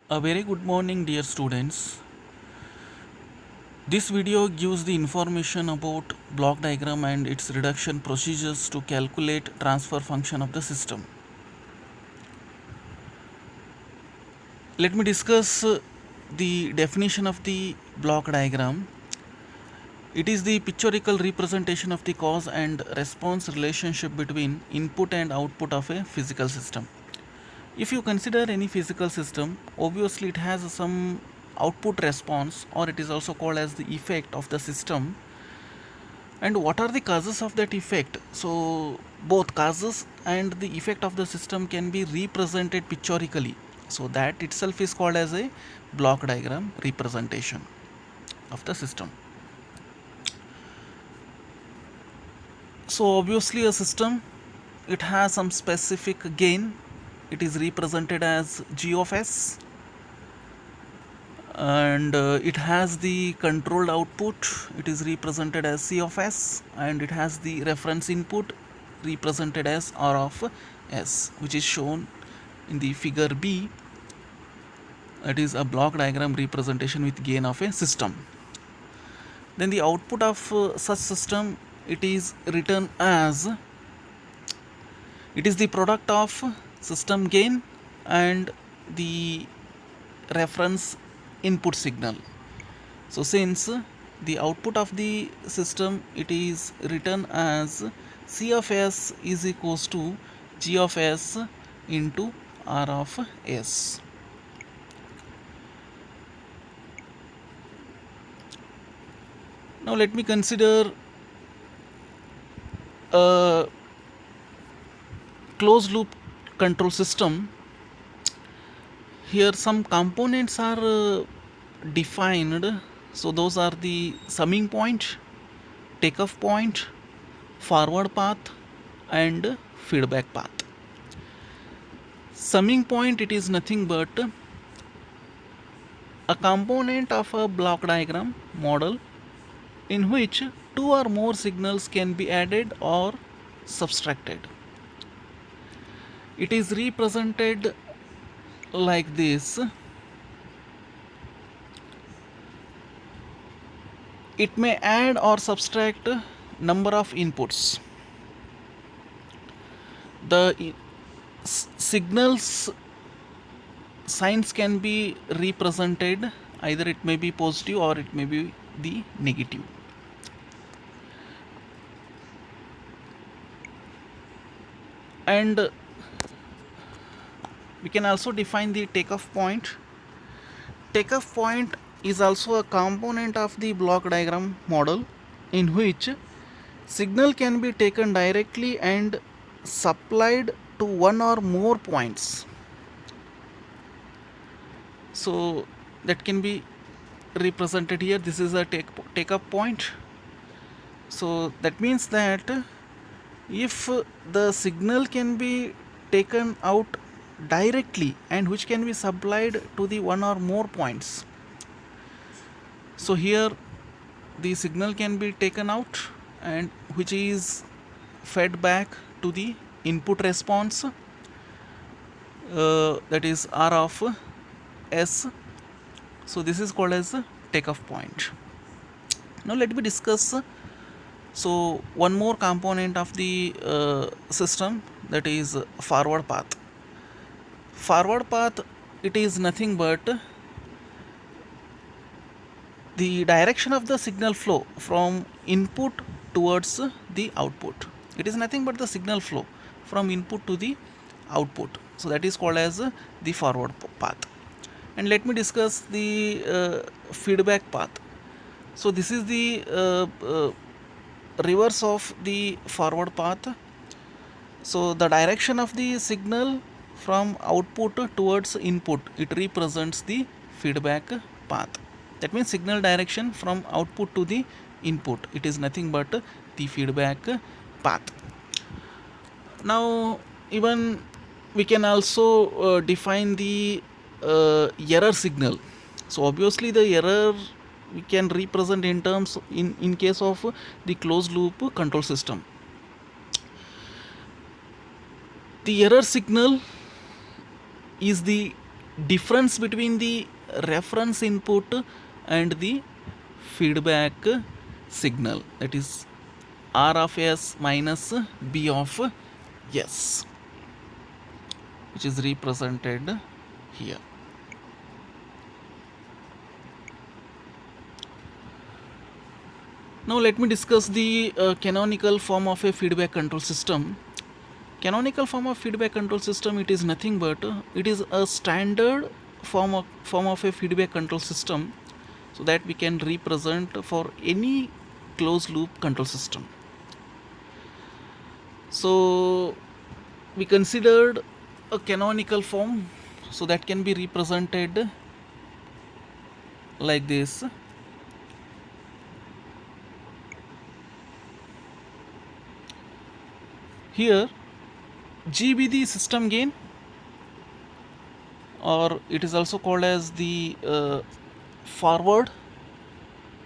A very good morning, dear students. This video gives the information about block diagram and its reduction procedures to calculate transfer function of the system. Let me discuss the definition of the block diagram. It is the pictorial representation of the cause and response relationship between input and output of a physical system. If you consider any physical system, obviously it has some output response, or it is also called as the effect of the system. And what are the causes of that effect? So both causes and the effect of the system can be represented pictorially. So that itself is called as a block diagram representation of the system. So obviously a system, it has some specific gain. It is represented as G of S, and it has the controlled output, it is represented as C of S, and it has the reference input represented as R of S, which is shown in the figure B. It is a block diagram representation with gain of a system. Then the output of such system, it is written as, it is the product of system gain and the reference input signal. So since the output of the system, it is written as C of S is equals to G of S into R of S. Now let me consider a closed loop control system. Here some components are defined. So those are the summing point, takeoff point, forward path, and feedback path. Summing point, it is nothing but a component of a block diagram model in which two or more signals can be added or subtracted. It is represented like this. It may add or subtract number of inputs. The signals signs can be represented, either it may be positive or it may be the negative. And we can also define the takeoff point. Takeoff point is also a component of the block diagram model in which signal can be taken directly and supplied to one or more points. So that can be represented here. This is a take-up point. So that means that if the signal can be taken out directly and which can be supplied to the one or more points, so here the signal can be taken out and which is fed back to the input response, that is R of S. So this is called as takeoff point. Now let me discuss so one more component of the system, that is forward path. Forward path, it is nothing but the direction of the signal flow from input towards the output. It is nothing but the signal flow from input to the output. So that is called as the forward path. And let me discuss the feedback path. So this is the reverse of the forward path. So the direction of the signal from output towards input, it represents the feedback path. That means signal direction from output to the input, it is nothing but the feedback path. Now even we can also define the error signal. So obviously the error we can represent in terms in case of the closed loop control system. The error signal is the difference between the reference input and the feedback signal, that is R of S minus B of S, which is represented here. Now let me discuss the canonical form of a feedback control system. Canonical form of feedback control system, it is nothing but it is a standard form of a feedback control system, so that we can represent for any closed loop control system. So we considered a canonical form, so that can be represented like this. Here G be the system gain, or it is also called as the forward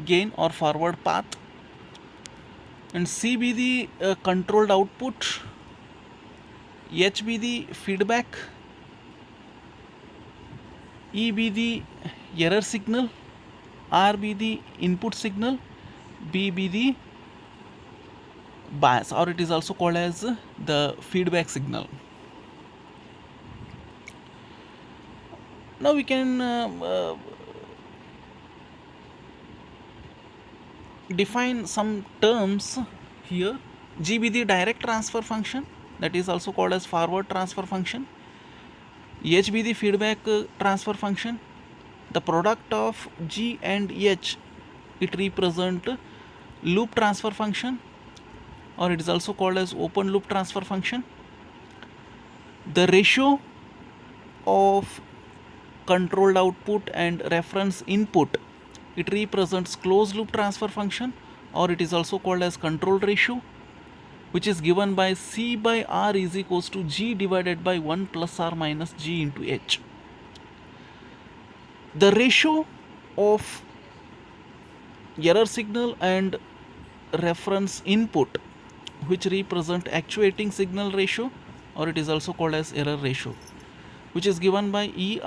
gain or forward path, and C be the controlled output, H be the feedback, E be the error signal, R be the input signal, B be the bias, or it is also called as the feedback signal. Now we can define some terms here. G be the direct transfer function, that is also called as forward transfer function. H be the feedback transfer function. The product of G and H, it represent loop transfer function, or it is also called as open loop transfer function. The ratio of controlled output and reference input, it represents closed loop transfer function, or it is also called as control ratio, which is given by C by R is equals to G divided by 1 plus R minus G into H. The ratio of error signal and reference input, which represent actuating signal ratio, or it is also called as error ratio, which is given by E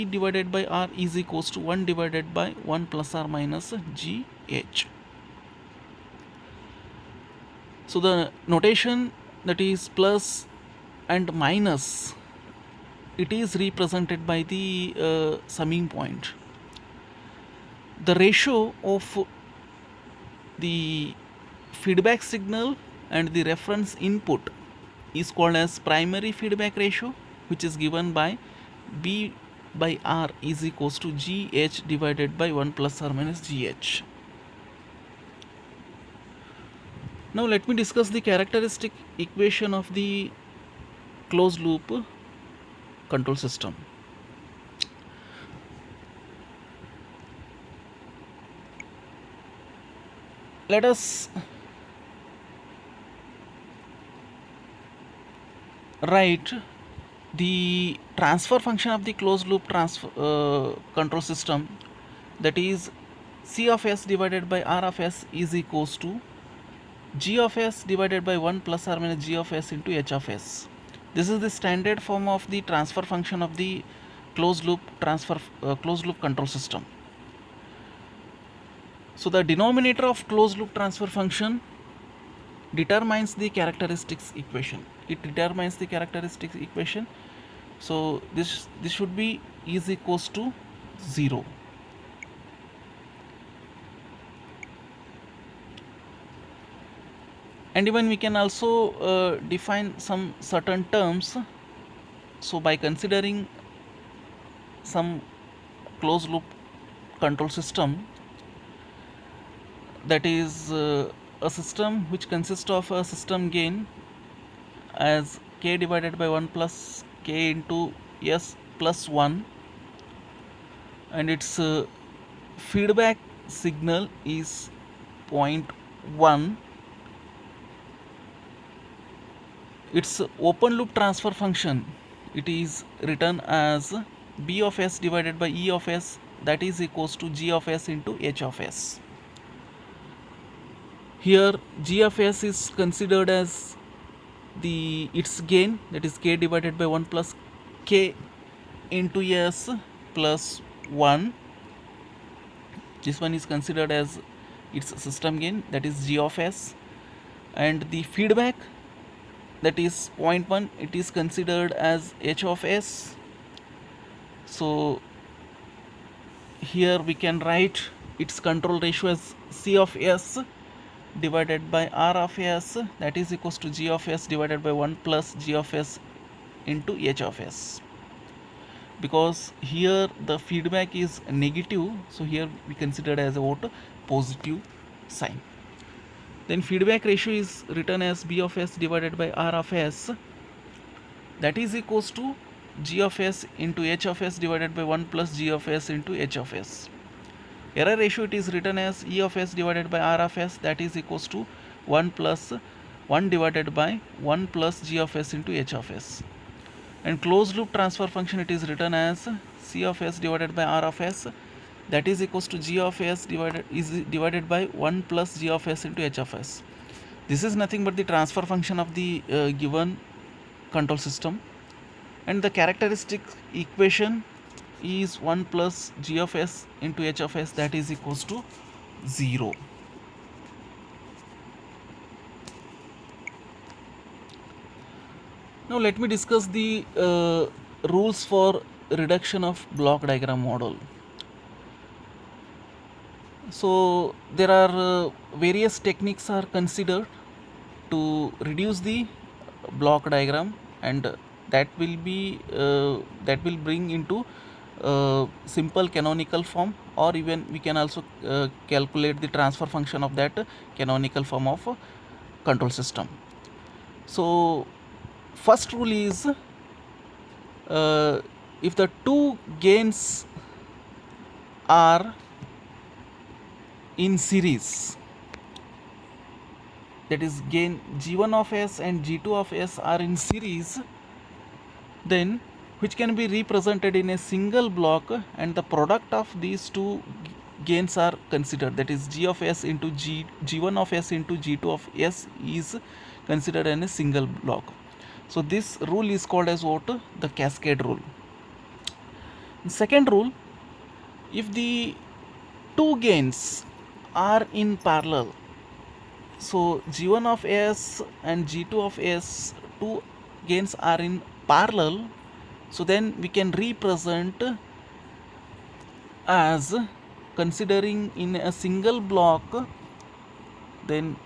divided by R is equals to 1 divided by 1 plus R minus GH. So the notation, that is plus and minus, it is represented by the summing point. The ratio of the feedback signal and the reference input is called as primary feedback ratio, which is given by B by R is equals to GH divided by 1 plus R minus GH. Now let me discuss the characteristic equation of the closed loop control system. Let us write the transfer function of the closed loop control system, that is C of S divided by R of S is equals to G of S divided by 1 plus R minus G of S into H of S. This is the standard form of the transfer function of the closed loop control system. So the denominator of closed loop transfer function determines the characteristics equation. It determines the characteristics equation. So this should be is equals to 0. And even we can also define some certain terms. So by considering some closed loop control system, that is a system which consists of a system gain as k divided by 1 plus k into S plus 1, and its feedback signal is 0.1. Its open loop transfer function, it is written as B of S divided by E of S, that is equals to G of S into H of S. Here G of S is considered as its gain, that is k divided by 1 plus k into S plus 1. This one is considered as its system gain, that is G of S. And the feedback, that is 0.1, it is considered as H of S. So here we can write its control ratio as C of S divided by R of S, that is equals to G of S divided by 1 plus G of S into H of S. Because here the feedback is negative, so here we consider as a what, positive sign. Then feedback ratio is written as B of S divided by R of S, that is equals to G of S into H of S divided by 1 plus G of S into H of S. Error ratio, it is written as E of S divided by R of S, that is equals to 1 plus 1 divided by 1 plus G of S into H of S. And closed loop transfer function, it is written as C of S divided by R of S, that is equals to G of S divided by 1 plus G of S into H of S. This is nothing but the transfer function of the given control system, and the characteristic equation is 1 plus G of S into H of S, that is equals to 0. Now let me discuss the rules for reduction of block diagram model. So there are various techniques are considered to reduce the block diagram, and that will bring into simple canonical form, or even we can also calculate the transfer function of that canonical form of control system. So first rule is if the two gains are in series, that is gain G1 of S and G2 of S are in series, then which can be represented in a single block, and the product of these two gains are considered, that is G of S into G1 of S into G2 of S is considered in a single block. So this rule is called as what? The cascade rule. Second rule, if the two gains are in parallel, so G1 of S and G2 of S, two gains are in parallel, so then we can represent as considering in a single block, then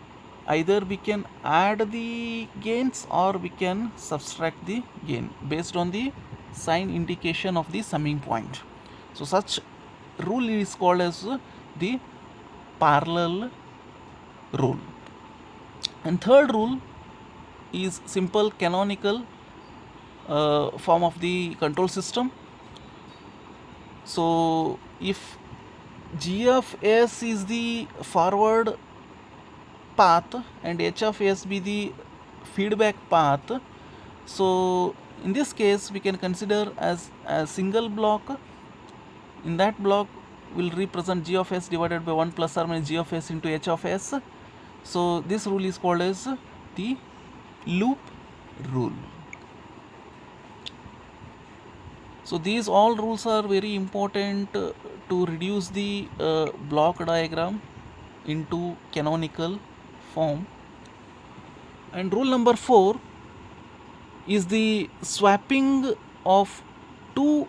either we can add the gains or we can subtract the gain based on the sign indication of the summing point. So such rule is called as the parallel rule. And third rule is simple canonical form of the control system. So if G of S is the forward path and H of S be the feedback path, so in this case we can consider as a single block. In that block will represent G of S divided by 1 plus or minus G of S into H of S. So this rule is called as the loop rule. So these all rules are very important to reduce the block diagram into canonical form. And rule number 4 is the swapping of two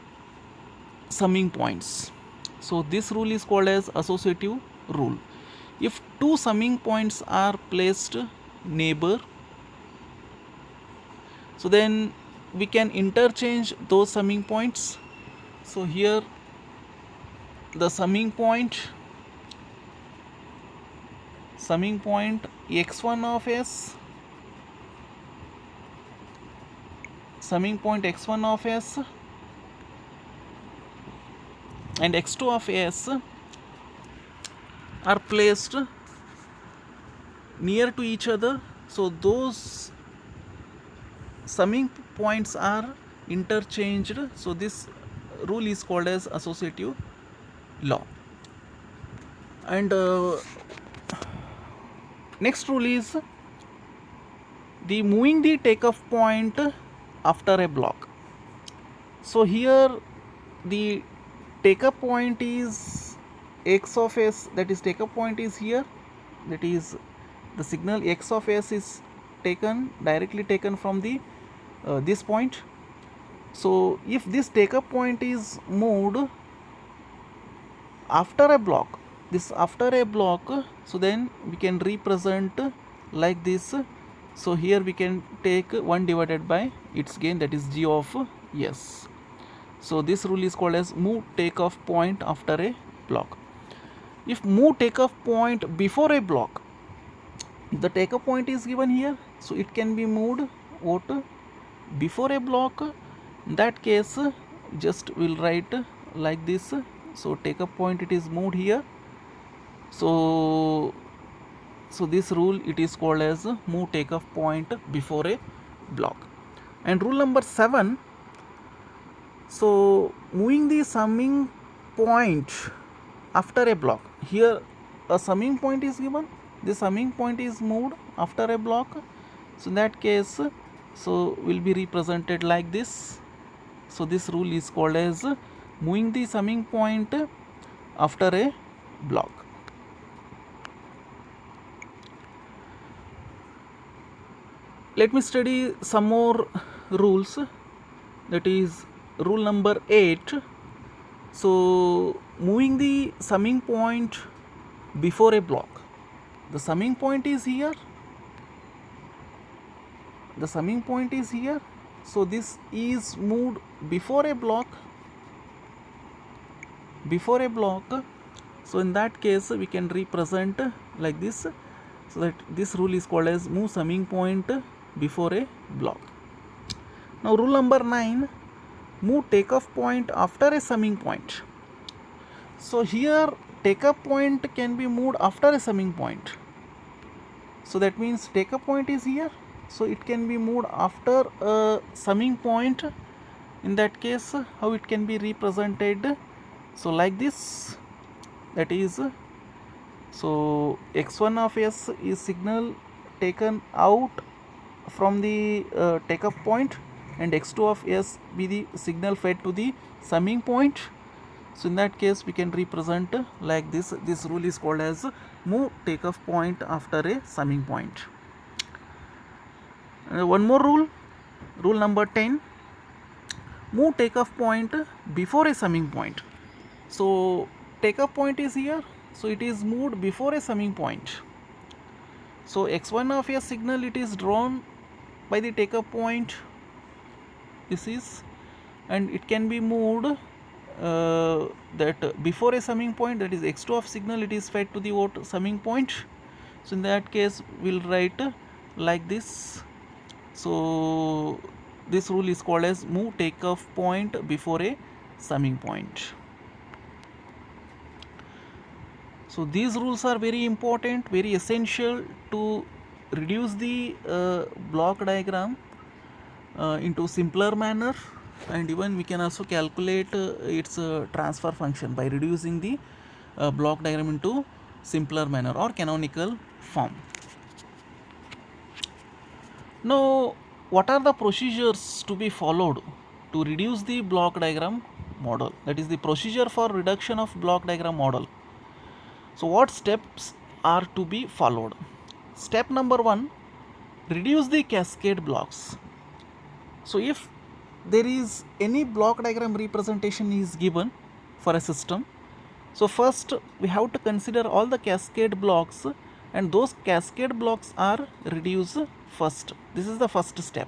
summing points. So this rule is called as associative rule. If two summing points are placed neighbor, so then we can interchange those summing points. So here the summing point x1 of S, summing point x1 of S and x2 of S are placed near to each other, so those summing points are interchanged. So this rule is called as associative law. And next rule is the moving the takeoff point after a block. So here the take-up point is x of s, that is take-up point is here, that is the signal x of s is taken directly taken from the this point. So if this take-up point is moved after a block, this after a block, so then we can represent like this. So here we can take 1 divided by its gain, that is g of s. So this rule is called as move takeoff point after a block. If move takeoff point before a block, the takeoff point is given here, so it can be moved what before a block. In that case, just we'll write like this. So takeoff point, it is moved here. So this rule, it is called as move takeoff point before a block. And rule number 7, so moving the summing point after a block. Here a summing point is given, the summing point is moved after a block. So in that case, so will be represented like this. So this rule is called as moving the summing point after a block. Let me study some more rules, that is rule number 8. So moving the summing point before a block, the summing point is here, the summing point is here, so this is moved before a block, before a block. So in that case we can represent like this, so that this rule is called as move summing point before a block. Now rule number 9, move takeoff point after a summing point. So here takeoff point can be moved after a summing point. So that means takeoff point is here, so it can be moved after a summing point. In that case, how it can be represented? So like this, that is, so x1 of s is signal taken out from the takeoff point, and x2 of s be the signal fed to the summing point. So in that case we can represent like this. This rule is called as move takeoff point after a summing point. One more rule, rule number 10, move takeoff point before a summing point. So takeoff point is here, so it is moved before a summing point. So x1 of a signal, it is drawn by the takeoff point, this is, and it can be moved that before a summing point, that is x2 of signal, it is fed to the what summing point. So in that case we'll write like this. So this rule is called as move takeoff point before a summing point. So these rules are very important, very essential to reduce the block diagram into simpler manner, and even we can also calculate its transfer function by reducing the block diagram into simpler manner or canonical form. Now, what are the procedures to be followed to reduce the block diagram model? That is the procedure for reduction of block diagram model. So what steps are to be followed? Step number 1, reduce the cascade blocks. So if there is any block diagram representation is given for a system, so first we have to consider all the cascade blocks, and those cascade blocks are reduced first. This is the first step.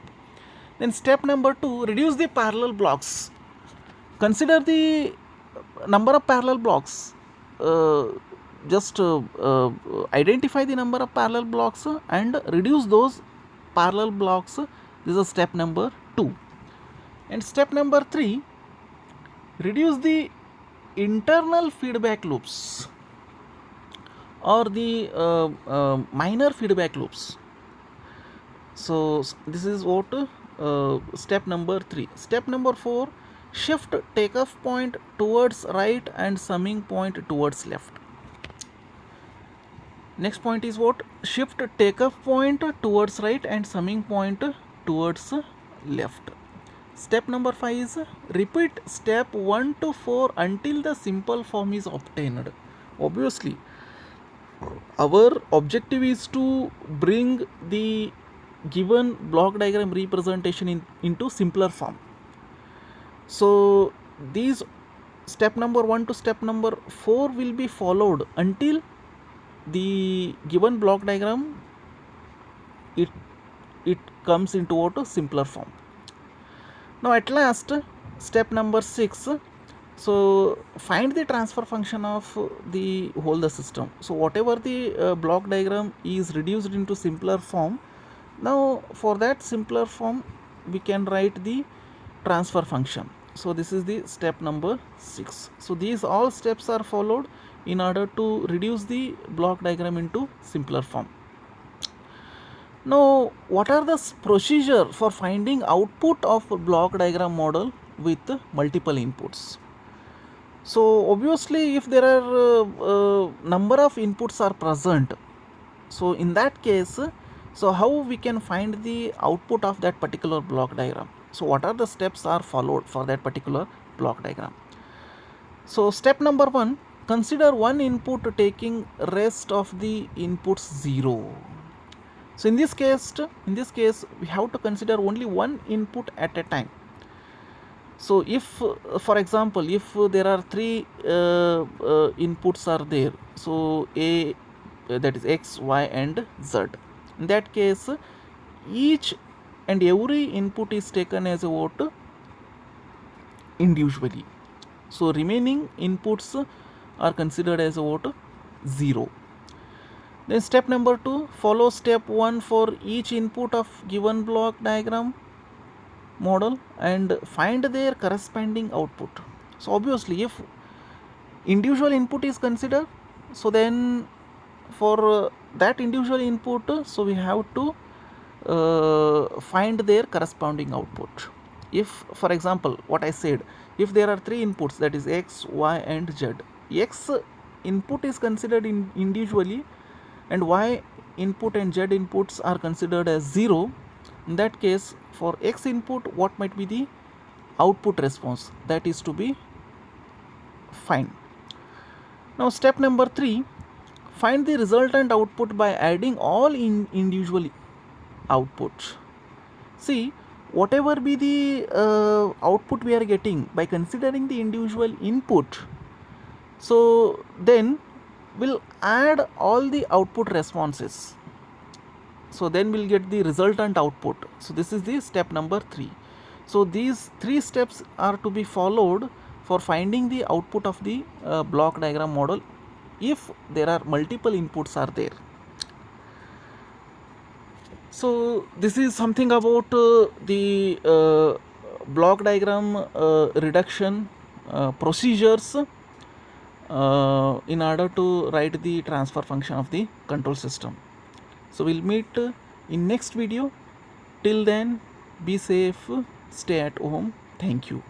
Then step number 2, reduce the parallel blocks. Consider the number of parallel blocks. Just identify the number of parallel blocks and reduce those parallel blocks. This is step number 2. And step number 3, reduce the internal feedback loops or the minor feedback loops. So this is what step number 3. Step number 4, shift takeoff point towards right and summing point towards left. Next point is what? Shift takeoff point towards right and summing point towards left. Step number 5 is repeat step 1 to 4 until the simple form is obtained. Obviously, our objective is to bring the given block diagram representation into simpler form. So these step number 1 to step number 4 will be followed until the given block diagram it comes into what a simpler form. Now at last, step number 6, so find the transfer function of the whole system. So whatever the block diagram is reduced into simpler form, now for that simpler form we can write the transfer function. So this is the step number 6. So these all steps are followed in order to reduce the block diagram into simpler form. Now, what are the procedure for finding output of a block diagram model with multiple inputs? So obviously, if there are number of inputs are present, so in that case, so how we can find the output of that particular block diagram? So what are the steps are followed for that particular block diagram? So step number 1, consider one input taking rest of the inputs 0. So in this case we have to consider only one input at a time. So if for example, if there are three inputs are there, so a that is x, y and z, in that case each and every input is taken as a vote individually. So remaining inputs are considered as a vote 0. Then step number 2, follow step 1 for each input of given block diagram model and find their corresponding output. So obviously, if individual input is considered, so then for that individual input, so we have to find their corresponding output. If for example, what I said, if there are three inputs, that is x, y and z, x input is considered individually and y input and z inputs are considered as 0. In that case, for x input, what might be the output response, that is to be find. Now step number 3, find the resultant output by adding all individual outputs. See, whatever be the output we are getting by considering the individual input, so then we'll add all the output responses, so then we'll get the resultant output. So this is the step number 3. So these 3 steps are to be followed for finding the output of the block diagram model if there are multiple inputs are there. So this is something about the block diagram reduction procedures in order to write the transfer function of the control system. So we'll meet in next video. Till then, be safe, stay at home. Thank you.